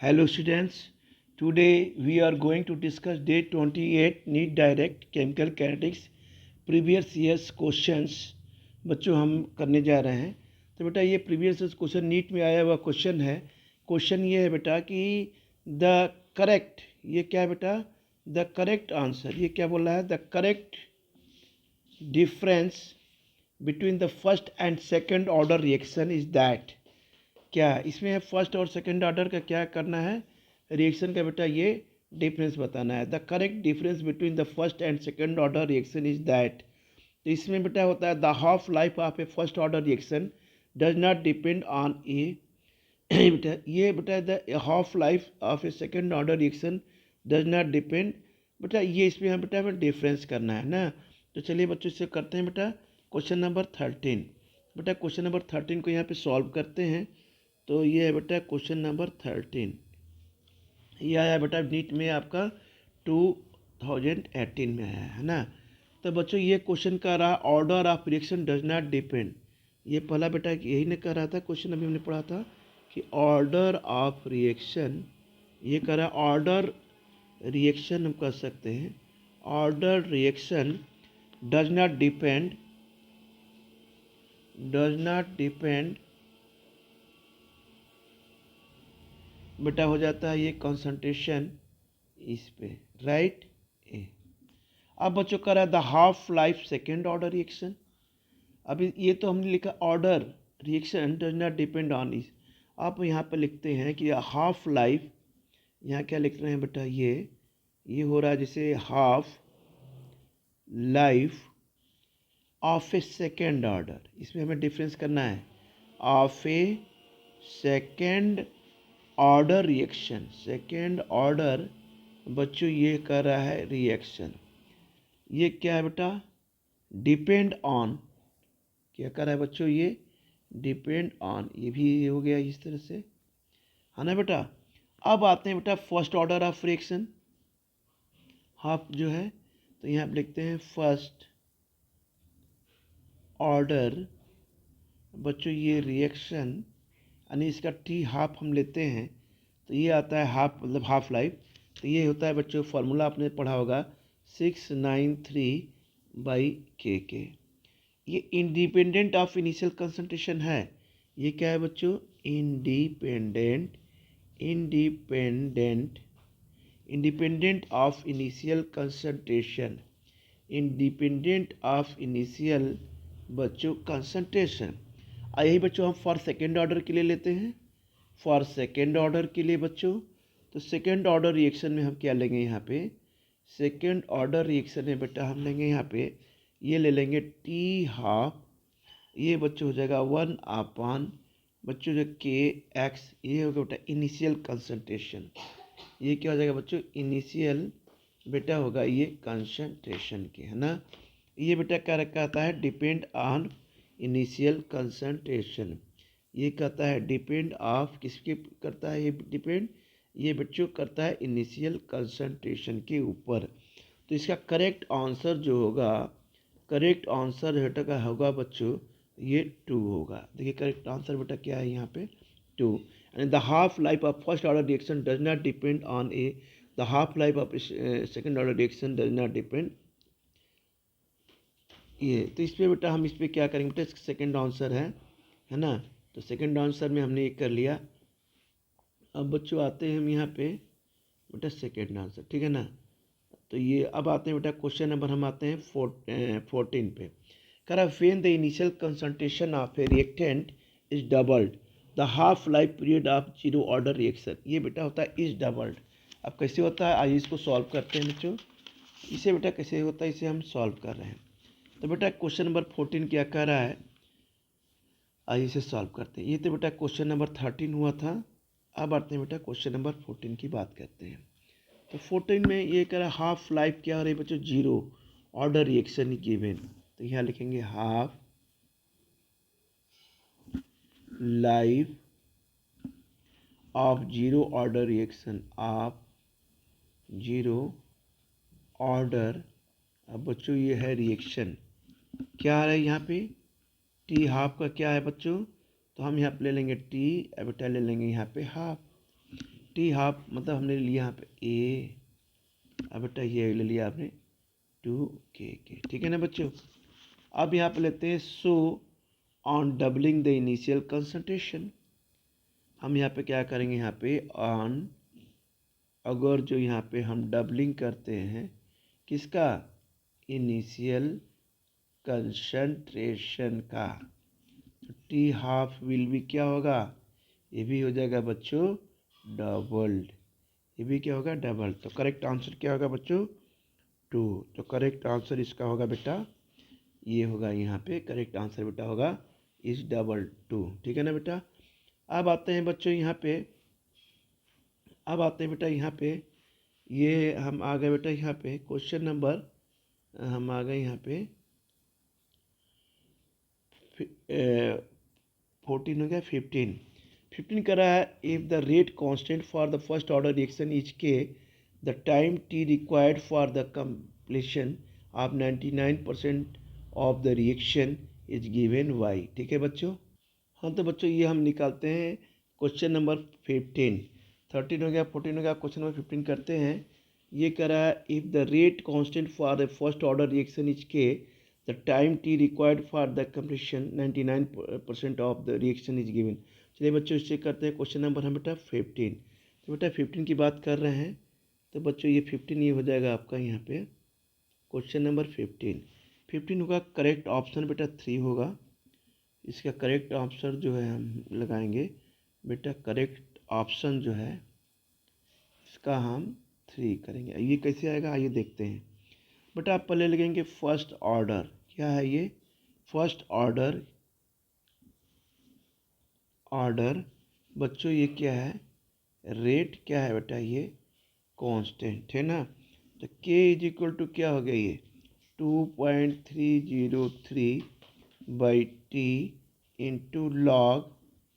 Hello students, today we are going to discuss day 28 NEET Direct Chemical Kinetics previous years questions बच्चों हम करने जा रहे हैं। तो बेटा ये प्रीवियस ईयर्स क्वेश्चन नीट में आया हुआ क्वेश्चन है। क्वेश्चन ये है बेटा कि द करेक्ट, ये क्या है बेटा, द करेक्ट आंसर, ये क्या बोल रहा है, the correct difference between the first and second order reaction is that, क्या इसमें है फर्स्ट और सेकंड ऑर्डर का क्या करना है, रिएक्शन का बेटा ये डिफरेंस बताना है। The correct difference between the first and second order reaction is that, तो इसमें बेटा होता है the half life of a first order reaction does not depend on a बेटा, ये बेटा the half life of a second order reaction does not depend, बेटा ये इसमें हम बेटा हमें डिफरेंस करना है ना। तो चलिए बच्चों इससे करते हैं बेटा क्वेश्चन नंबर 13। बेटा क्वेश्चन नंबर 13 को यहाँ पे सॉल्व करते हैं। तो ये है बेटा क्वेश्चन नंबर 13, ये आया बेटा नीट में आपका 2018 में आया है ना। तो बच्चों ये क्वेश्चन का रहा order of reaction does not depend, ये पहला बेटा यही ने कर रहा था क्वेश्चन, अभी हमने पढ़ा था कि ऑर्डर ऑफ रिएक्शन, ये कर रहा ऑर्डर रिएक्शन हम कर सकते हैं, order reaction does not depend बेटा हो जाता है ये कंसंट्रेशन इस पे, राइट ए। अब बच्चों का रहा the half life second order reaction, अभी ये तो हमने लिखा order reaction does not depend on इस, आप यहाँ पे लिखते हैं कि हाफ लाइफ, यहाँ क्या लिख रहे हैं बेटा, ये हो रहा है जैसे half life of A second order, इसमें हमें डिफरेंस करना है, of A second order reaction, second order बच्चों ये कर रहा है रिएक्शन, ये क्या है बेटा, डिपेंड ऑन, क्या कर रहा है बच्चों, ये डिपेंड ऑन, ये भी ये हो गया इस तरह से, है ना बेटा। अब आते हैं बेटा first order of reaction, half जो है, तो यहाँ पे लिखते हैं फर्स्ट ऑर्डर बच्चों ये रिएक्शन, यानी इसका टी हाफ हम लेते हैं तो ये आता है हाफ, मतलब हाफ लाइफ, तो ये होता है बच्चों फार्मूला आपने पढ़ा होगा 693/kk। ये इंडिपेंडेंट ऑफ इनिशियल कंसंट्रेशन है, ये क्या है बच्चों, independent of initial concentration, independent of initial बच्चों कंसंट्रेशन। यही बच्चों हम फॉर सेकेंड ऑर्डर के लिए लेते हैं, फॉर सेकेंड ऑर्डर के लिए बच्चों, तो सेकेंड ऑर्डर रिएक्शन में हम क्या लेंगे, यहाँ पे सेकेंड ऑर्डर रिएक्शन में बेटा हम लेंगे यहाँ पे ये ले लेंगे टी हाफ, ये बच्चों हो जाएगा 1/, बच्चों जो के एक्स, ये होगा बेटा इनिशियल कंसंट्रेशन, ये क्या हो जाएगा बच्चों, इनिशियल बेटा होगा ये कंसंट्रेशन के, है ना। ये बेटा क्या रखा आता है, डिपेंड ऑन इनिशियल कंसंट्रेशन, ये कहता है डिपेंड ऑफ किसके करता है, ये डिपेंड, ये बच्चों करता है इनिशियल कंसंट्रेशन के ऊपर। तो इसका करेक्ट आंसर जो होगा, करेक्ट आंसर बेटा का होगा बच्चों ये 2 होगा। देखिए करेक्ट आंसर बेटा क्या है यहाँ पे 2, and the half life of first order reaction does not depend on A, the half life of second order reaction does not depend, ये तो इस पर बेटा हम इस पर क्या करेंगे बेटा, सेकेंड आंसर है ना। तो सेकेंड आंसर में हमने ये कर लिया। अब बच्चों आते हैं हम यहाँ पे बेटा सेकेंड आंसर, ठीक है ना। तो ये अब आते हैं बेटा क्वेश्चन नंबर, हम आते हैं 14 पे, कह रहा when the initial concentration of A reactant is doubled the half life period of zero order reaction, ये बेटा होता है इज डबल्ड। अब कैसे होता है, आइए इसको सॉल्व करते हैं बच्चों, इसे बेटा कैसे होता है इसे हम सॉल्व कर रहे हैं। तो बेटा क्वेश्चन नंबर 14 क्या कह रहा है, आइए इसे सॉल्व करते हैं। ये तो बेटा क्वेश्चन नंबर 13 हुआ था, अब आते हैं बेटा क्वेश्चन नंबर 14 की बात करते हैं। तो 14 में ये कह रहा है हाफ लाइफ क्या हो रही है बच्चों, जीरो ऑर्डर रिएक्शन गिवन, तो यहाँ लिखेंगे half life of zero order reaction, of zero order. अब बच्चों ये है रिएक्शन, क्या आ रहा है यहाँ पे, टी हाफ का क्या है बच्चों, तो हम यहाँ पे ले लेंगे टी, बेटा ले लेंगे यहाँ पे हाफ, टी हाफ मतलब हमने लिया यहाँ पे ए, अब बेटा ये ले लिया आपने 2 ठीक है ना बच्चों। अब यहाँ पे लेते हैं so on doubling the initial concentration. हम यहाँ पे क्या करेंगे, यहाँ पे ऑन, अगर जो यहाँ पे हम डबलिंग करते हैं किसका, इनिशियल कंसंट्रेशन का, तो टी हाफ विल भी क्या होगा, ये भी हो जाएगा बच्चों डबल्ड, ये भी क्या होगा डबल। तो करेक्ट आंसर क्या होगा बच्चों 2। तो करेक्ट आंसर इसका होगा बेटा ये होगा, यहाँ पे करेक्ट आंसर बेटा होगा इस डबल 2। ठीक है ना बेटा। अब आते हैं बच्चों यहाँ पे, अब आते हैं बेटा यहाँ पे, ये हम आ गए बेटा यहाँ पे क्वेश्चन नंबर, हम आ गए यहाँ पे 14 हो गया, 15 कर रहा है। If the rate constant for the first order reaction is k, the time t required for the completion of 99% of the reaction is given y. ठीक है बच्चों। हाँ तो बच्चों ये हम निकालते हैं क्वेश्चन नंबर 15, 13 हो गया, 14 हो गया, क्वेश्चन नंबर 15 करते हैं। ये कह रहा है if the rate constant for the first order reaction is k, the time t required for the completion 99% of the reaction is given. चलिए बच्चों इससे करते हैं क्वेश्चन नंबर हम बेटा 15। तो बेटा 15 की बात कर रहे हैं, तो बच्चों ये 15 ये हो जाएगा आपका यहाँ पे क्वेश्चन नंबर 15 होगा। करेक्ट ऑप्शन बेटा 3 होगा। इसका करेक्ट ऑप्शन जो है हम लगाएंगे बेटा, करेक्ट ऑप्शन जो है इसका हम 3 करेंगे। ये कैसे आएगा आइए देखते हैं बेटा। आप पहले लगेंगे फर्स्ट ऑर्डर, क्या है ये फर्स्ट ऑर्डर, ऑर्डर बच्चों ये क्या है, रेट क्या है बेटा, ये कांस्टेंट है ना। तो k इज इक्वल टू क्या हो गया, ये 2.303 बाई टी इंटू लॉग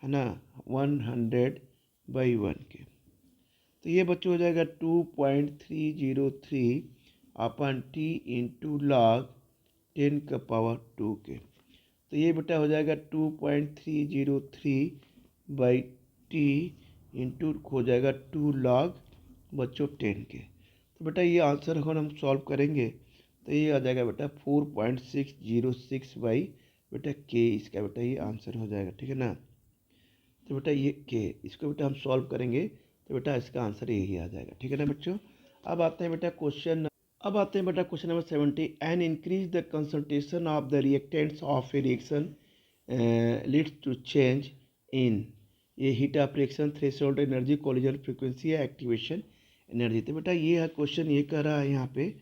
है ना 100/1 के। तो ये बच्चों हो जाएगा 2.303 अपन टी इंटू लॉग 10⁻² के। तो ये बेटा हो जाएगा 2.303 बाई टी इंटू हो जाएगा 2 लॉग बच्चों 10 के। तो बेटा ये आंसर अगर हम सॉल्व करेंगे तो ये आ जाएगा बेटा 4.606 बाई बेटा के, इसका बेटा ये आंसर हो जाएगा। ठीक है ना। तो बेटा ये के, इसको बेटा हम सॉल्व करेंगे तो बेटा इसका आंसर यही आ जाएगा। ठीक है ना बच्चों। अब आते हैं बेटा question number 70। An increase the concentration of the reactants of a reaction leads to change in ये heat of reaction, threshold energy, collision frequency या एक्टिवेशन एनर्जी। तो बेटा ये है क्वेश्चन, ये कह रहा है यहाँ पे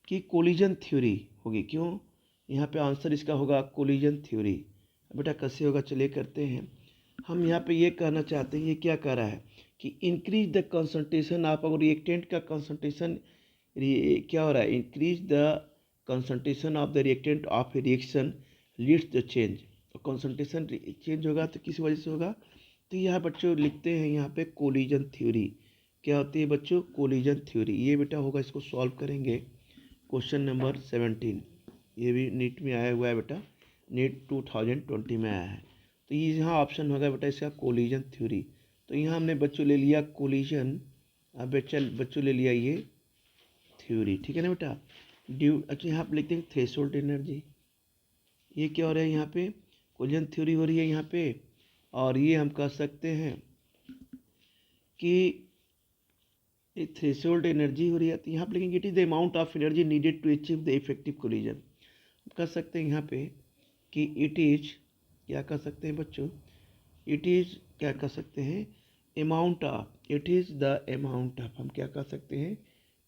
कि कोलिजन थ्योरी होगी। क्यों, यहाँ पे आंसर इसका होगा कोलिजन थ्योरी। बेटा कैसे होगा चलिए करते हैं। हम यहाँ पे ये कहना चाहते हैं, ये क्या कह रहा है कि इंक्रीज द कंसंट्रेशन ऑफ अगर रिएक्टेंट का कंसंट्रेशन क्या हो रहा है, increase the concentration of the reactant of a reaction leads the change. Concentration change होगा तो किस वजह से होगा, तो यहाँ बच्चों लिखते हैं यहाँ पे कोलिजन थ्योरी। क्या होती है बच्चों, कोलिजन थ्योरी। ये बेटा होगा, इसको सॉल्व करेंगे क्वेश्चन नंबर 17। ये भी नीट में आया हुआ है बेटा, नीट 2020 में आया है। तो ये यहाँ ऑप्शन होगा बेटा इसका कोलिजन थ्योरी। तो यहाँ हमने बच्चों ले लिया कोलिजन, अब बच्चों ले लिया ये थ्योरी। ठीक है ना बेटा। अच्छा यहाँ पे लिखते हैं थ्रेशोल्ड एनर्जी। ये क्या हो रहा है यहाँ पे, कोलिजन थ्योरी हो रही है यहाँ पे, और ये हम कह सकते हैं कि थ्रेशोल्ड एनर्जी हो रही है। तो यहाँ पे लिखेंगे it is the amount of energy needed to achieve the effective collision. कह सकते हैं यहाँ पे कि इट इज, क्या कह सकते हैं बच्चों, इट इज़ क्या कह सकते हैं amount of, it is the amount of, हम क्या कह सकते हैं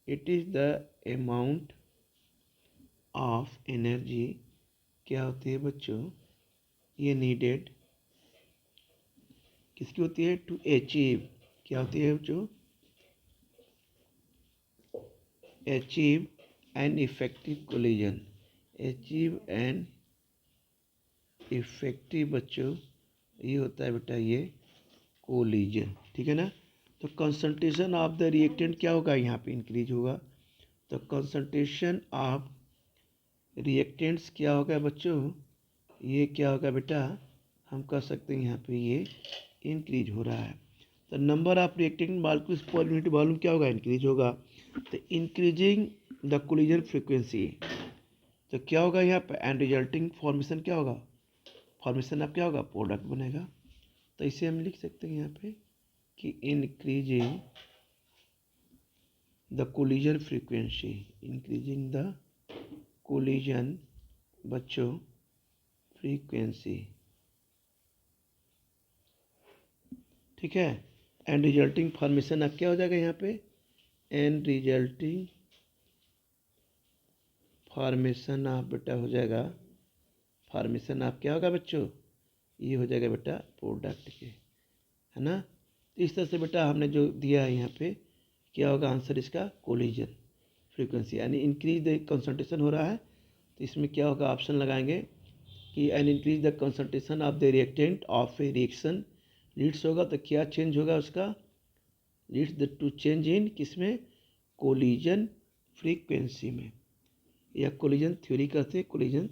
it is the amount of energy, क्या होती है बच्चों ये नीडेड, किसकी होती है, टू अचीव, क्या होती है बच्चों, achieve an effective collision, achieve an effective बच्चों ये होता है बेटा ये कोलिजन। ठीक है ना। तो कंसंट्रेशन ऑफ द रिएक्टेंट क्या होगा यहाँ पे इंक्रीज होगा। तो कंसंट्रेशन ऑफ रिएक्टेंट्स क्या होगा बच्चों, ये क्या होगा बेटा, हम कह सकते हैं यहाँ पे ये इंक्रीज हो रहा है। तो number of reacting molecules per unit volume क्या होगा, इंक्रीज होगा। तो इंक्रीजिंग द कोलिजन फ्रीक्वेंसी, तो क्या होगा यहाँ पे, एंड रिजल्टिंग फॉर्मेशन क्या होगा, फॉर्मेशन अब क्या होगा, प्रोडक्ट बनेगा। तो इसे हम लिख सकते हैं यहाँ पे कि increasing the collision frequency, increasing the collision बच्चों फ्रीक्वेंसी, ठीक है। एंड रिजल्टिंग फॉर्मेशन अब क्या हो जाएगा यहाँ पे, एंड रिजल्टिंग फॉर्मेशन आप बेटा हो जाएगा, फॉर्मेशन आप क्या होगा बच्चों, ये हो जाएगा बेटा प्रोडक्ट के, है ना। इस तरह से बेटा हमने जो दिया है यहाँ पे, क्या होगा आंसर इसका, कोलिजन फ्रीक्वेंसी, यानी इंक्रीज द कंसंट्रेशन हो रहा है। तो इसमें क्या होगा, ऑप्शन लगाएंगे कि an increase the concentration of the reactant of a reaction leads होगा, तो क्या चेंज होगा उसका, leads the to change in किसमें, कोलिजन फ्रीक्वेंसी में, या कोलिजन थ्योरी कहते हैं कोलिजन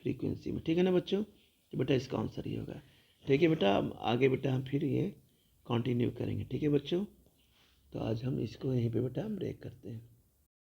फ्रीक्वेंसी में, ठीक है ना बच्चों। तो बेटा इसका आंसर ही होगा। ठीक है बेटा, आगे बेटा हम फिर ये कंटिन्यू करेंगे, ठीक है बच्चों। तो आज हम इसको यहीं पे बेटा ब्रेक करते हैं।